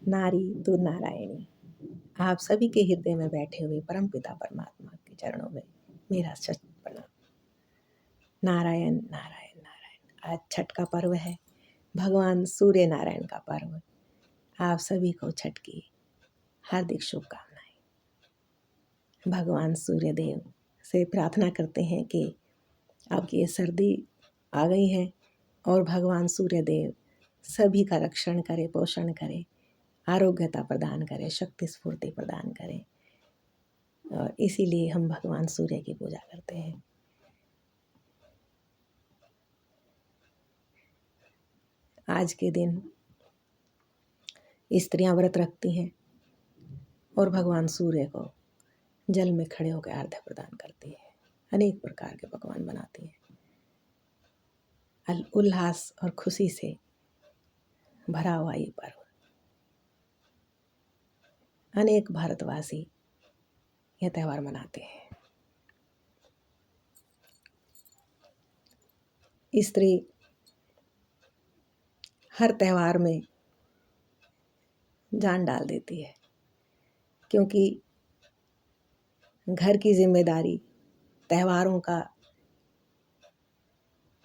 नारी तो नारायणी। आप सभी के हृदय में बैठे हुए परमपिता परमात्मा के चरणों में मेरा शत प्रणाम। नारायण नारायण नारायण। आज छठ का पर्व है, भगवान सूर्य नारायण का पर्व। आप सभी को छठ की हार्दिक शुभकामनाएं। भगवान सूर्य देव से प्रार्थना करते हैं कि आपकी ये सर्दी आ गई है और भगवान सूर्य देव सभी का रक्षण करे, पोषण करे, आरोग्यता प्रदान करे, शक्ति स्फूर्ति प्रदान करे। और इसीलिए हम भगवान सूर्य की पूजा करते हैं। आज के दिन स्त्रियां व्रत रखती हैं और भगवान सूर्य को जल में खड़े होकर अर्घ्य प्रदान करती है। अनेक प्रकार के पकवान बनाती हैं। उल्लास और खुशी से भरा हुआ ये पर्व अनेक भारतवासी यह त्यौहार मनाते हैं। स्त्री हर त्यौहार में जान डाल देती है, क्योंकि घर की जिम्मेदारी, त्योहारों का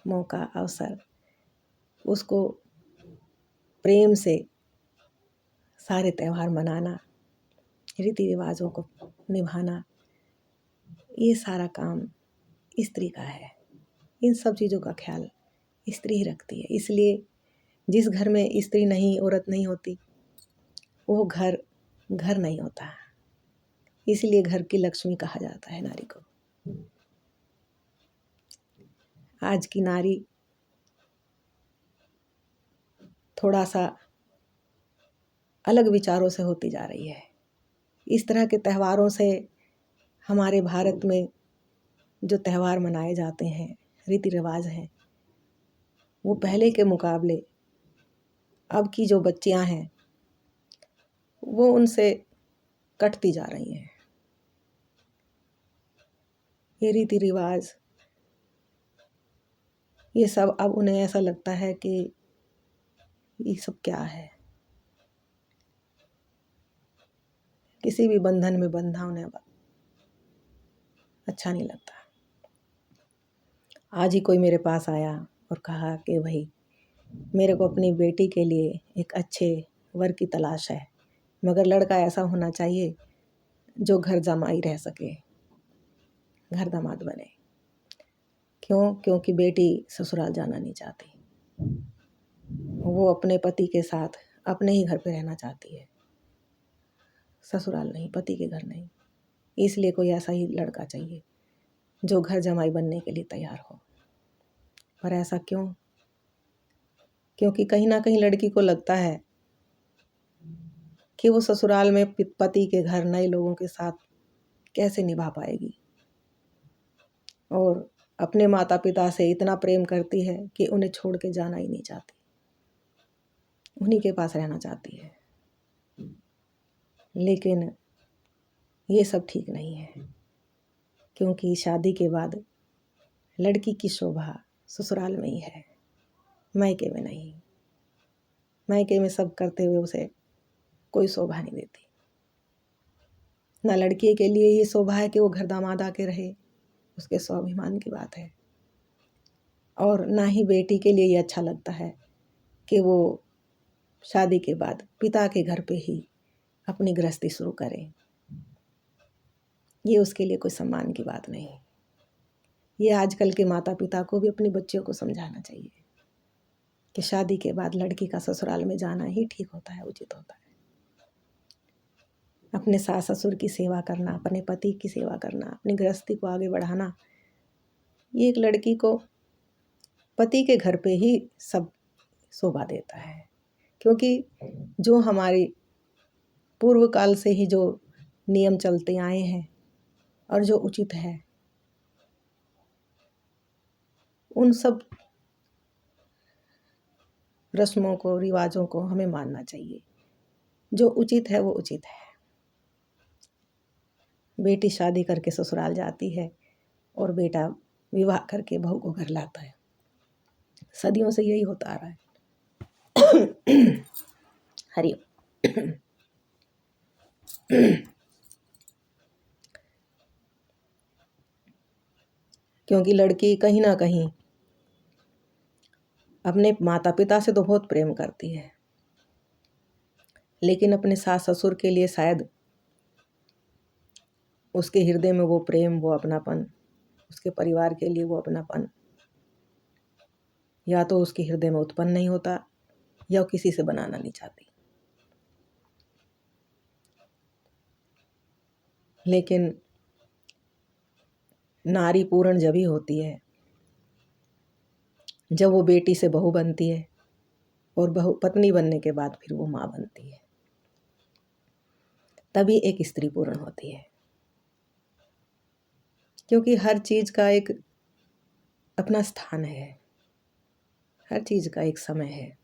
मौका, अवसर, उसको प्रेम से सारे त्यौहार मनाना, रीति रिवाजों को निभाना, ये सारा काम स्त्री का है। इन सब चीज़ों का ख्याल स्त्री ही रखती है। इसलिए जिस घर में स्त्री नहीं, औरत नहीं होती, वो घर नहीं होता। इसलिए घर की लक्ष्मी कहा जाता है नारी को। आज की नारी थोड़ा सा अलग विचारों से होती जा रही है। इस तरह के त्योहारों से हमारे भारत में जो त्यौहार मनाए जाते हैं, रीति रिवाज हैं, वो पहले के मुकाबले अब की जो बच्चियां हैं वो उनसे कटती जा रही हैं। ये रीति रिवाज, ये सब अब उन्हें ऐसा लगता है कि ये सब क्या है। किसी भी बंधन में बंधा उन्हें अच्छा नहीं लगता। आज ही कोई मेरे पास आया और कहा कि भाई मेरे को अपनी बेटी के लिए एक अच्छे वर की तलाश है, मगर लड़का ऐसा होना चाहिए जो घर जमाई रह सके, घर दामाद बने। क्यों? क्योंकि बेटी ससुराल जाना नहीं चाहती। वो अपने पति के साथ अपने ही घर पे रहना चाहती है, ससुराल नहीं, पति के घर नहीं। इसलिए कोई ऐसा ही लड़का चाहिए जो घर जमाई बनने के लिए तैयार हो। पर ऐसा क्यों? क्योंकि कहीं ना कहीं लड़की को लगता है कि वो ससुराल में पति के घर नए लोगों के साथ कैसे निभा पाएगी, और अपने माता पिता से इतना प्रेम करती है कि उन्हें छोड़ के जाना ही नहीं चाहती, उन्हीं के पास रहना चाहती है। लेकिन ये सब ठीक नहीं है, क्योंकि शादी के बाद लड़की की शोभा ससुराल में ही है, मायके में नहीं। मायके में सब करते हुए उसे कोई शोभा नहीं देती। ना लड़की के लिए ये शोभा है कि वो घर दामाद आके रहे, उसके स्वाभिमान की बात है। और ना ही बेटी के लिए ये अच्छा लगता है कि वो शादी के बाद पिता के घर पे ही अपनी गृहस्थी शुरू करे। ये उसके लिए कोई सम्मान की बात नहीं। ये आजकल के माता पिता को भी अपनी बच्चियों को समझाना चाहिए कि शादी के बाद लड़की का ससुराल में जाना ही ठीक होता है, उचित होता है। अपने सास ससुर की सेवा करना, अपने पति की सेवा करना, अपनी गृहस्थी को आगे बढ़ाना, ये एक लड़की को पति के घर पे ही सब शोभा देता है। क्योंकि जो हमारी पूर्व काल से ही जो नियम चलते आए हैं और जो उचित है, उन सब रस्मों को, रिवाजों को हमें मानना चाहिए। जो उचित है वो उचित है। बेटी शादी करके ससुराल जाती है और बेटा विवाह करके बहू को घर लाता है। सदियों से यही होता आ रहा है। हरिओम। क्योंकि लड़की कहीं ना कहीं अपने माता पिता से तो बहुत प्रेम करती है, लेकिन अपने सास ससुर के लिए शायद उसके हृदय में वो प्रेम, वो अपनापन, उसके परिवार के लिए वो अपनापन या तो उसके हृदय में उत्पन्न नहीं होता या वो किसी से बनाना नहीं चाहती। लेकिन नारी पूर्ण जब ही होती है जब वो बेटी से बहू बनती है और बहू पत्नी बनने के बाद फिर वो माँ बनती है, तभी एक स्त्री पूर्ण होती है। क्योंकि हर चीज़ का एक अपना स्थान है, हर चीज़ का एक समय है।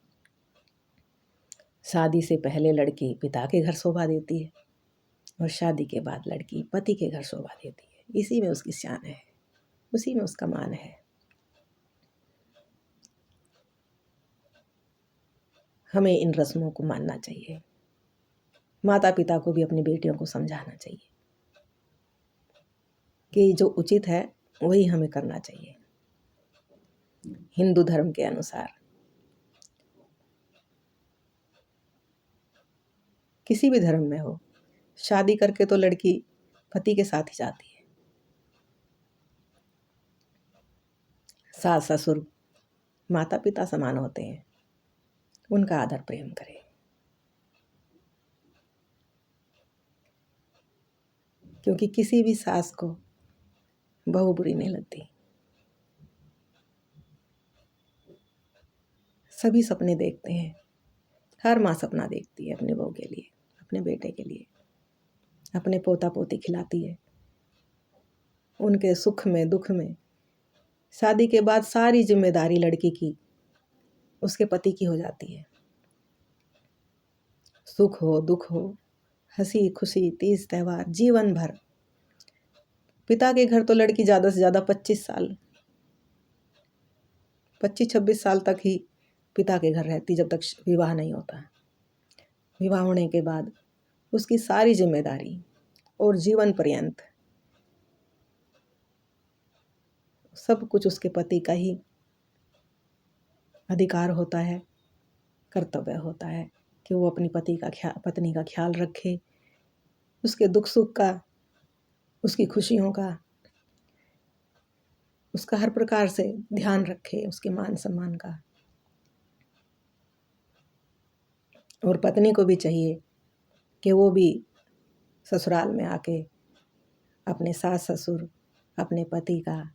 शादी से पहले लड़की पिता के घर शोभा देती है और शादी के बाद लड़की पति के घर शोभा देती है। इसी में उसकी शान है, उसी में उसका मान है। हमें इन रस्मों को मानना चाहिए। माता पिता को भी अपनी बेटियों को समझाना चाहिए कि जो उचित है वही हमें करना चाहिए हिंदू धर्म के अनुसार। किसी भी धर्म में हो, शादी करके तो लड़की पति के साथ ही जाती है। सास ससुर माता पिता समान होते हैं, उनका आदर प्रेम करें। क्योंकि किसी भी सास को बहू बुरी नहीं लगती। सभी सपने देखते हैं, हर माँ सपना देखती है अपने बहू के लिए, अपने बेटे के लिए, अपने पोता पोती खिलाती है उनके सुख में दुख में। शादी के बाद सारी जिम्मेदारी लड़की की उसके पति की हो जाती है। सुख हो दुख हो, हंसी खुशी, तीज त्यौहार, जीवन भर। पिता के घर तो लड़की ज़्यादा से ज़्यादा 25-26 साल तक ही पिता के घर रहती, जब तक विवाह नहीं होता। विवाह होने के बाद उसकी सारी जिम्मेदारी और जीवन पर्यंत सब कुछ उसके पति का ही अधिकार होता है, कर्तव्य होता है कि वो अपनी पत्नी का ख्याल रखे, उसके दुख सुख का, उसकी खुशियों का, उसका हर प्रकार से ध्यान रखे, उसके मान सम्मान का। और पत्नी को भी चाहिए कि वो भी ससुराल में आके अपने सास ससुर, अपने पति का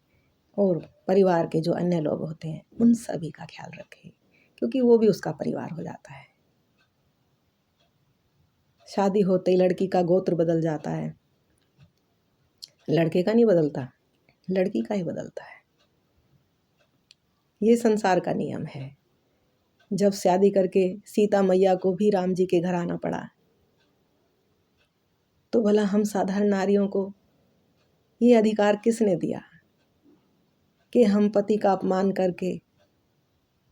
और परिवार के जो अन्य लोग होते हैं उन सभी का ख्याल रखे, क्योंकि वो भी उसका परिवार हो जाता है। शादी होते ही लड़की का गोत्र बदल जाता है, लड़के का नहीं बदलता, लड़की का ही बदलता है। ये संसार का नियम है। जब शादी करके सीता मैया को भी राम जी के घर आना पड़ा, तो भला हम साधारण नारियों को ये अधिकार किसने दिया कि हम पति का अपमान करके,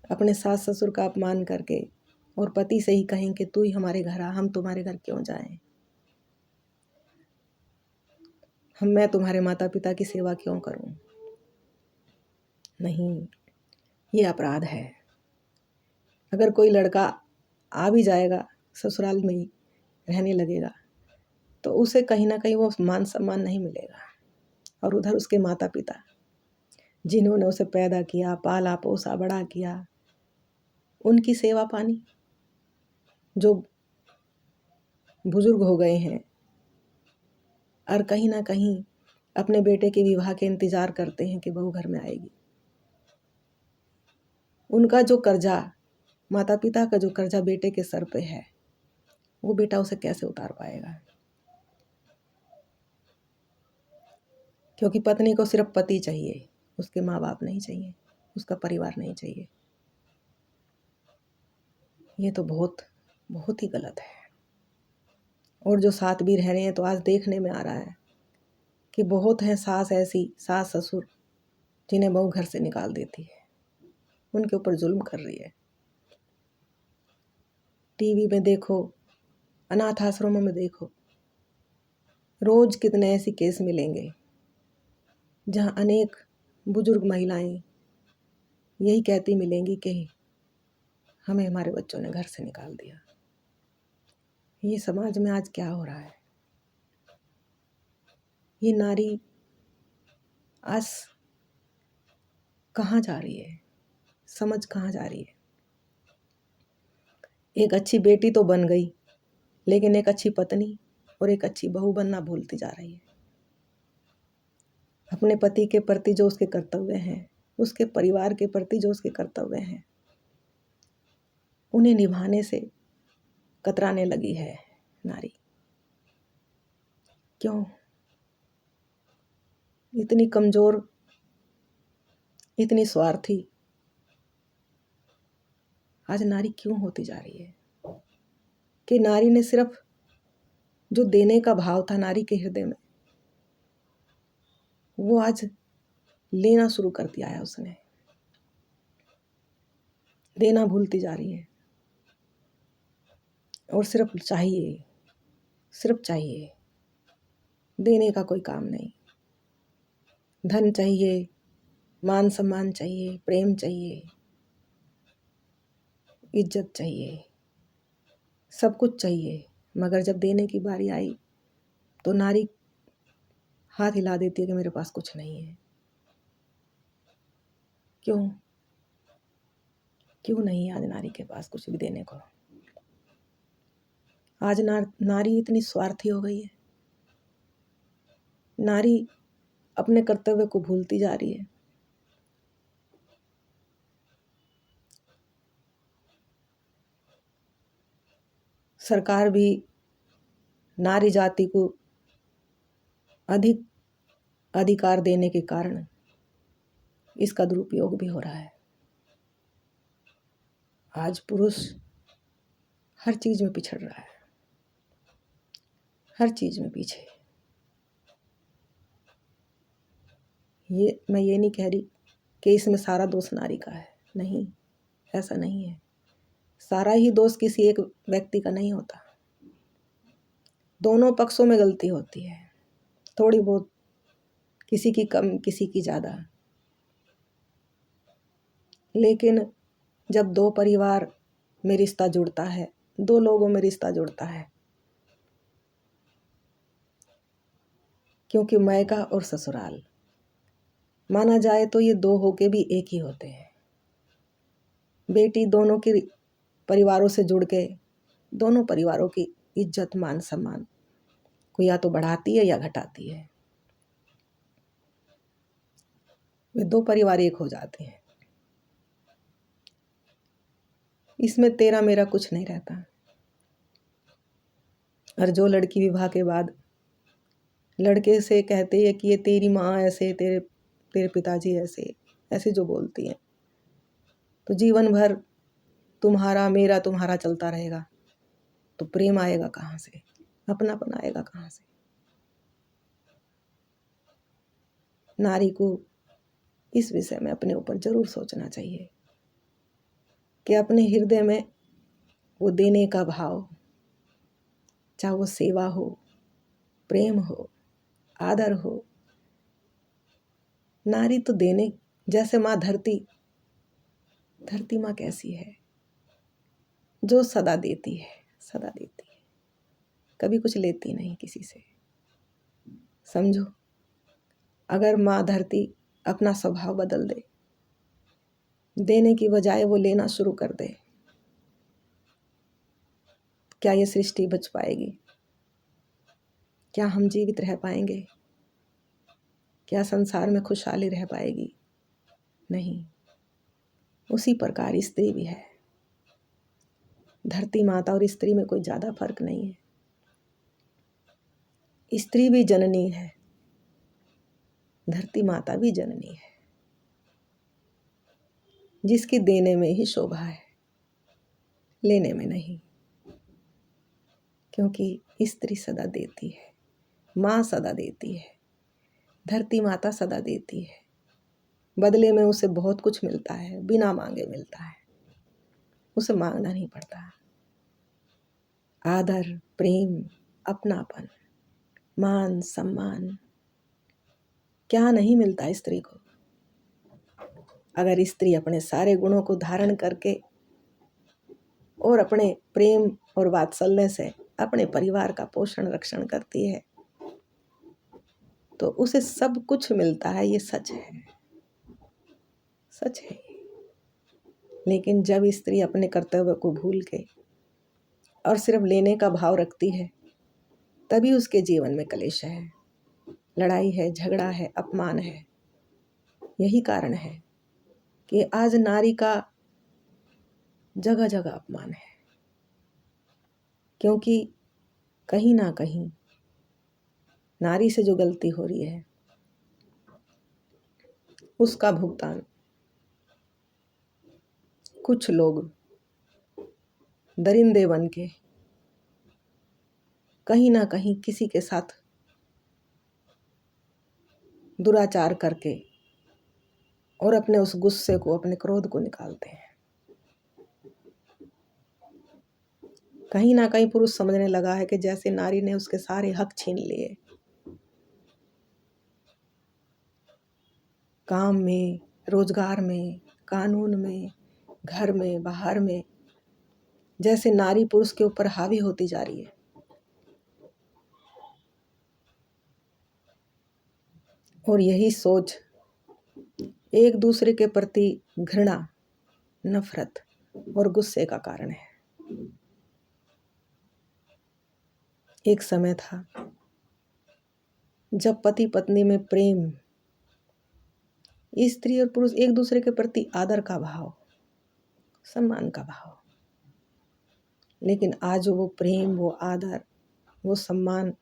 अपने सास ससुर का अपमान करके और पति से ही कहें कि तू ही हमारे घर आ, हम तुम्हारे घर क्यों जाएं, मैं तुम्हारे माता पिता की सेवा क्यों करूं। नहीं, ये अपराध है। अगर कोई लड़का आ भी जाएगा, ससुराल में ही रहने लगेगा, तो उसे कहीं ना कहीं वो मान सम्मान नहीं मिलेगा। और उधर उसके माता पिता जिन्होंने उसे पैदा किया, पाला पोसा, बड़ा किया, उनकी सेवा पानी, जो बुजुर्ग हो गए हैं और कहीं ना कहीं अपने बेटे के विवाह के इंतज़ार करते हैं कि बहू घर में आएगी, उनका जो कर्जा, माता पिता का जो कर्जा बेटे के सर पे है, वो बेटा उसे कैसे उतार पाएगा। क्योंकि पत्नी को सिर्फ पति चाहिए, उसके माँ बाप नहीं चाहिए, उसका परिवार नहीं चाहिए। ये तो बहुत बहुत ही गलत है। और जो साथ भी रह रहे हैं तो आज देखने में आ रहा है कि बहुत हैं सास ससुर जिन्हें बहू घर से निकाल देती है, उनके ऊपर जुल्म कर रही है। टीवी में देखो अनाथ आश्रमों में देखो, रोज कितने ऐसे केस मिलेंगे जहाँ अनेक बुजुर्ग महिलाएं यही कहती मिलेंगी कि हमें हमारे बच्चों ने घर से निकाल दिया। ये समाज में आज क्या हो रहा है? ये नारी आज कहाँ जा रही है? समझ कहाँ जा रही है? एक अच्छी बेटी तो बन गई, लेकिन एक अच्छी पत्नी और एक अच्छी बहू बनना भूलती जा रही है। अपने पति के प्रति जो उसके कर्तव्य हैं, उसके परिवार के प्रति जो उसके कर्तव्य हैं, उन्हें निभाने से कतराने लगी है नारी। क्यों? इतनी कमजोर, इतनी स्वार्थी आज नारी क्यों होती जा रही है? कि नारी ने सिर्फ जो देने का भाव था नारी के हृदय में, वो आज लेना शुरू कर दिया है। उसने देना भूलती जा रही है और सिर्फ चाहिए, सिर्फ चाहिए, देने का कोई काम नहीं। धन चाहिए, मान सम्मान चाहिए, प्रेम चाहिए, इज्जत चाहिए, सब कुछ चाहिए। मगर जब देने की बारी आई तो नारी हाथ हिला देती है कि मेरे पास कुछ नहीं है। क्यों? क्यों नहीं आज नारी के पास कुछ भी देने को? आज नारी इतनी स्वार्थी हो गई है। नारी अपने कर्तव्य को भूलती जा रही है। सरकार भी नारी जाति को अधिक अधिकार देने के कारण इसका दुरुपयोग भी हो रहा है। आज पुरुष हर चीज में पिछड़ रहा है, हर चीज में पीछे। मैं ये नहीं कह रही कि इसमें सारा दोष नारी का है, नहीं, ऐसा नहीं है। सारा ही दोष किसी एक व्यक्ति का नहीं होता, दोनों पक्षों में गलती होती है, थोड़ी बहुत, किसी की कम, किसी की ज़्यादा। लेकिन जब दो परिवार में रिश्ता जुड़ता है, दो लोगों में रिश्ता जुड़ता है, क्योंकि मायका और ससुराल माना जाए तो ये दो होके भी एक ही होते हैं। बेटी दोनों की परिवारों से जुड़ के दोनों परिवारों की इज्जत, मान सम्मान को या तो बढ़ाती है या घटाती है। वे दो परिवार एक हो जाते हैं। इसमें तेरा मेरा कुछ नहीं रहता। और जो लड़की विवाह के बाद लड़के से कहते हैं कि ये तेरी माँ ऐसे, तेरे पिताजी ऐसे, ऐसे जो बोलती हैं, तो जीवन भर तुम्हारा मेरा तुम्हारा चलता रहेगा, तो प्रेम आएगा कहाँ से? अपनापन आएगा कहाँ से? नारी को इस विषय में अपने ऊपर जरूर सोचना चाहिए कि अपने हृदय में वो देने का भाव, चाहे वो सेवा हो, प्रेम हो, आदर हो। नारी तो देने, जैसे माँ धरती माँ कैसी है, जो सदा देती है, सदा देती है, कभी कुछ लेती नहीं किसी से। समझो, अगर माँ धरती अपना स्वभाव बदल दे, देने की बजाय वो लेना शुरू कर दे, क्या ये सृष्टि बच पाएगी? क्या हम जीवित रह पाएंगे? क्या संसार में खुशहाली रह पाएगी? नहीं। उसी प्रकार स्त्री भी है। धरती माता और स्त्री में कोई ज़्यादा फर्क नहीं है। स्त्री भी जननी है, धरती माता भी जननी है, जिसकी देने में ही शोभा है, लेने में नहीं। क्योंकि स्त्री सदा देती है, माँ सदा देती है, धरती माता सदा देती है। बदले में उसे बहुत कुछ मिलता है, बिना मांगे मिलता है, उसे मांगना नहीं पड़ता। आदर, प्रेम, अपनापन, मान, सम्मान क्या नहीं मिलता स्त्री को। अगर स्त्री अपने सारे गुणों को धारण करके और अपने प्रेम और वात्सल्य से अपने परिवार का पोषण रक्षण करती है तो उसे सब कुछ मिलता है, ये सच है, सच है। लेकिन जब स्त्री अपने कर्तव्य को भूल के और सिर्फ लेने का भाव रखती है तभी उसके जीवन में कलेश है, लड़ाई है, झगड़ा है, अपमान है। यही कारण है कि आज नारी का जगह जगह अपमान है, क्योंकि कहीं ना कहीं नारी से जो गलती हो रही है उसका भुगतान कुछ लोग दरिंदे बन के कहीं ना कहीं किसी के साथ दुराचार करके और अपने उस गुस्से को, अपने क्रोध को निकालते हैं। कहीं ना कहीं पुरुष समझने लगा है कि जैसे नारी ने उसके सारे हक छीन लिए, काम में, रोजगार में, कानून में, घर में, बाहर में, जैसे नारी पुरुष के ऊपर हावी होती जा रही है। और यही सोच एक दूसरे के प्रति घृणा, नफरत और गुस्से का कारण है। एक समय था जब पति पत्नी में प्रेम, स्त्री और पुरुष एक दूसरे के प्रति आदर का भाव, सम्मान का भाव, लेकिन आज वो प्रेम, वो आदर, वो सम्मान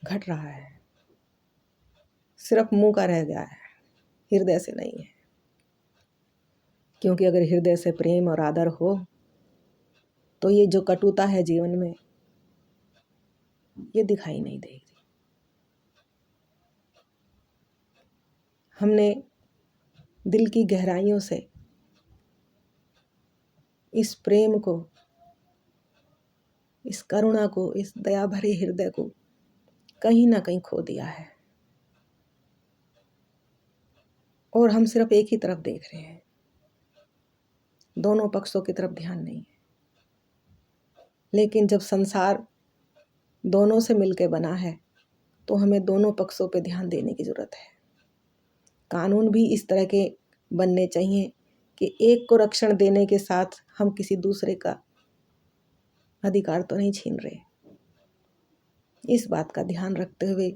घट रहा है, सिर्फ मुंह का रह गया है, हृदय से नहीं है। क्योंकि अगर हृदय से प्रेम और आदर हो तो ये जो कटुता है जीवन में ये दिखाई नहीं देगी। हमने दिल की गहराइयों से इस प्रेम को, इस करुणा को, इस दया भरे हृदय को कहीं ना कहीं खो दिया है और हम सिर्फ एक ही तरफ देख रहे हैं, दोनों पक्षों की तरफ ध्यान नहीं है। लेकिन जब संसार दोनों से मिलकर बना है तो हमें दोनों पक्षों पे ध्यान देने की जरूरत है। कानून भी इस तरह के बनने चाहिए कि एक को रक्षण देने के साथ हम किसी दूसरे का अधिकार तो नहीं छीन रहे। इस बात का ध्यान रखते हुए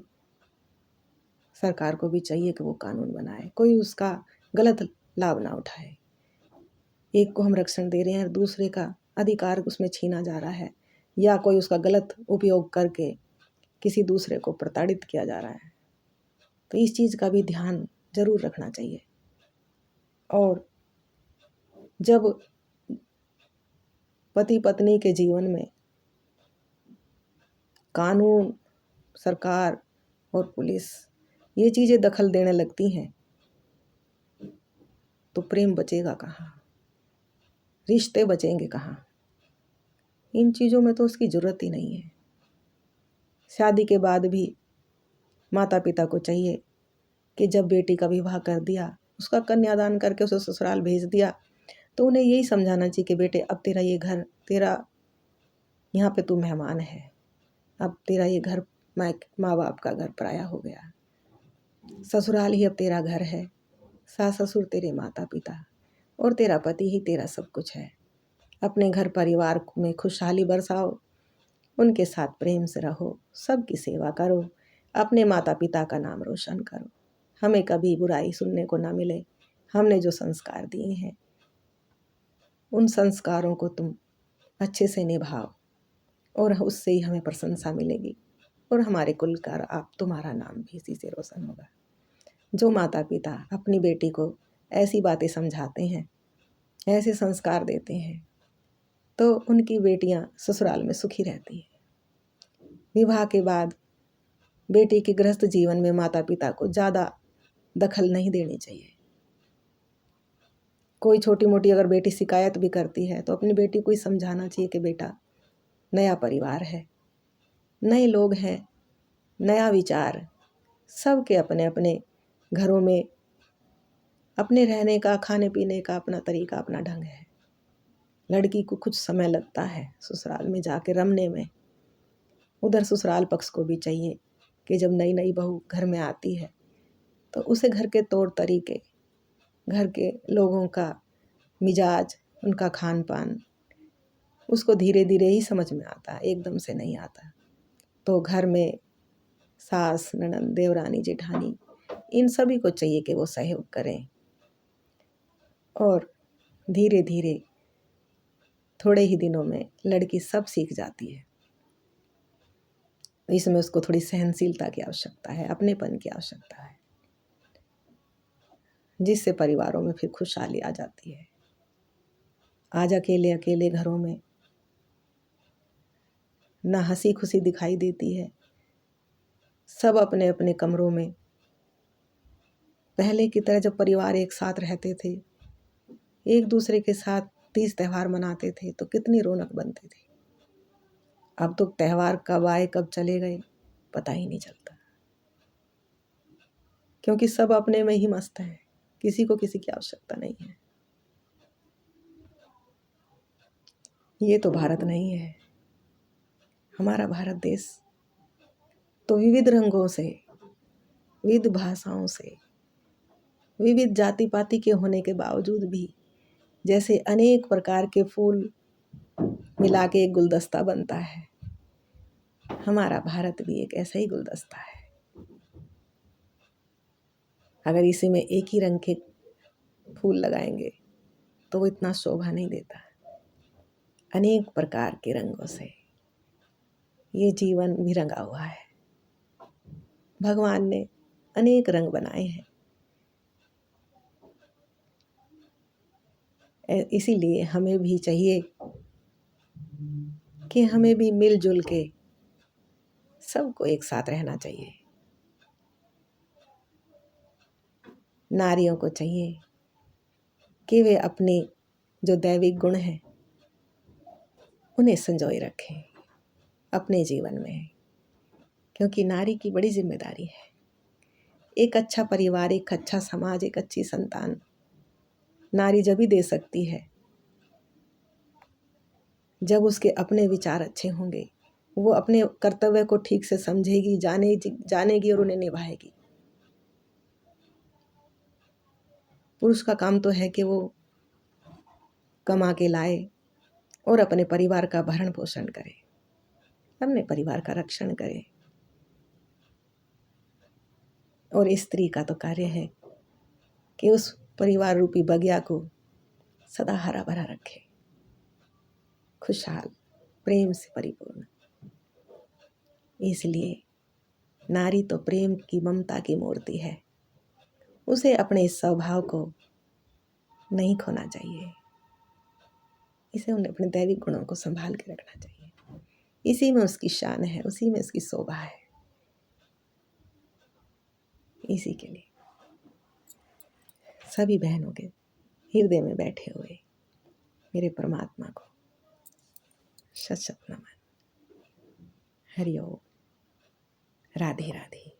सरकार को भी चाहिए कि वो कानून बनाए, कोई उसका गलत लाभ ना उठाए। एक को हम रक्षण दे रहे हैं और दूसरे का अधिकार उसमें छीना जा रहा है, या कोई उसका गलत उपयोग करके किसी दूसरे को प्रताड़ित किया जा रहा है, तो इस चीज़ का भी ध्यान जरूर रखना चाहिए। और जब पति पत्नी के जीवन में कानून, सरकार और पुलिस ये चीज़ें दखल देने लगती हैं तो प्रेम बचेगा कहाँ, रिश्ते बचेंगे कहाँ। इन चीज़ों में तो उसकी ज़रूरत ही नहीं है। शादी के बाद भी माता पिता को चाहिए कि जब बेटी का विवाह कर दिया, उसका कन्यादान करके उसे ससुराल भेज दिया, तो उन्हें यही समझाना चाहिए कि बेटे अब तेरा ये घर, तेरा यहाँ पे तू मेहमान है, अब तेरा ये घर माँ बाप का घर पराया हो गया, ससुराल ही अब तेरा घर है, सास ससुर तेरे माता पिता और तेरा पति ही तेरा सब कुछ है। अपने घर परिवार में खुशहाली बरसाओ, उनके साथ प्रेम से रहो, सबकी सेवा करो, अपने माता पिता का नाम रोशन करो। हमें कभी बुराई सुनने को ना मिले। हमने जो संस्कार दिए हैं उन संस्कारों को तुम अच्छे से निभाओ और उससे ही हमें प्रशंसा मिलेगी और हमारे कुल का आप तुम्हारा नाम भी इसी से रोशन होगा। जो माता पिता अपनी बेटी को ऐसी बातें समझाते हैं, ऐसे संस्कार देते हैं, तो उनकी बेटियां ससुराल में सुखी रहती हैं। विवाह के बाद बेटी के गृहस्थ जीवन में माता पिता को ज़्यादा दखल नहीं देनी चाहिए। कोई छोटी मोटी अगर बेटी शिकायत भी करती है तो अपनी बेटी को ही समझाना चाहिए कि बेटा नया परिवार है, नए लोग हैं, नया विचार, सबके अपने अपने घरों में अपने रहने का, खाने पीने का अपना तरीका, अपना ढंग है। लड़की को कुछ समय लगता है ससुराल में जाके रमने में। उधर ससुराल पक्ष को भी चाहिए कि जब नई नई बहू घर में आती है तो उसे घर के तौर तरीके, घर के लोगों का मिजाज, उनका खान पान उसको धीरे धीरे ही समझ में आता है, एकदम से नहीं आता। तो घर में सास, ननद, देवरानी, जेठानी, इन सभी को चाहिए कि वो सहयोग करें और धीरे धीरे थोड़े ही दिनों में लड़की सब सीख जाती है। इसमें उसको थोड़ी सहनशीलता की आवश्यकता है, अपनेपन की आवश्यकता है, जिससे परिवारों में फिर खुशहाली आ जाती है। आज अकेले अकेले घरों में ना हंसी खुशी दिखाई देती है, सब अपने अपने कमरों में। पहले की तरह जब परिवार एक साथ रहते थे, एक दूसरे के साथ तीज त्यौहार मनाते थे तो कितनी रौनक बनती थी। अब तो त्यौहार कब आए कब चले गए पता ही नहीं चलता, क्योंकि सब अपने में ही मस्त हैं, किसी को किसी की आवश्यकता नहीं है। ये तो भारत नहीं है। हमारा भारत देश तो विविध रंगों से, विविध भाषाओं से, विविध जाति पाति के होने के बावजूद भी जैसे अनेक प्रकार के फूल मिला के एक गुलदस्ता बनता है, हमारा भारत भी एक ऐसा ही गुलदस्ता है। अगर इसी में एक ही रंग के फूल लगाएंगे तो वो इतना शोभा नहीं देता। अनेक प्रकार के रंगों से ये जीवन भी रंगा हुआ है। भगवान ने अनेक रंग बनाए हैं, इसीलिए हमें भी चाहिए कि हमें भी मिलजुल के सबको एक साथ रहना चाहिए। नारियों को चाहिए कि वे अपने जो दैविक गुण हैं उन्हें संजोए रखें अपने जीवन में, क्योंकि नारी की बड़ी जिम्मेदारी है। एक अच्छा परिवार, एक अच्छा समाज, एक अच्छी संतान नारी जब ही दे सकती है जब उसके अपने विचार अच्छे होंगे, वो अपने कर्तव्य को ठीक से समझेगी, जानेगी और उन्हें निभाएगी। पुरुष का काम तो है कि वो कमा के लाए और अपने परिवार का भरण पोषण करे, अपने परिवार का रक्षण करे। और स्त्री का तो कार्य है कि उस परिवार रूपी बगिया को सदा हरा भरा रखे, खुशहाल, प्रेम से परिपूर्ण। इसलिए नारी तो प्रेम की, ममता की मूर्ति है। उसे अपने इस स्वभाव को नहीं खोना चाहिए, इसे उन्हें अपने दैविक गुणों को संभाल के रखना चाहिए। इसी में उसकी शान है, उसी में उसकी शोभा है। इसी के लिए सभी बहनों के हृदय में बैठे हुए मेरे परमात्मा को शत शत नमन। हरि ओम। राधे राधे।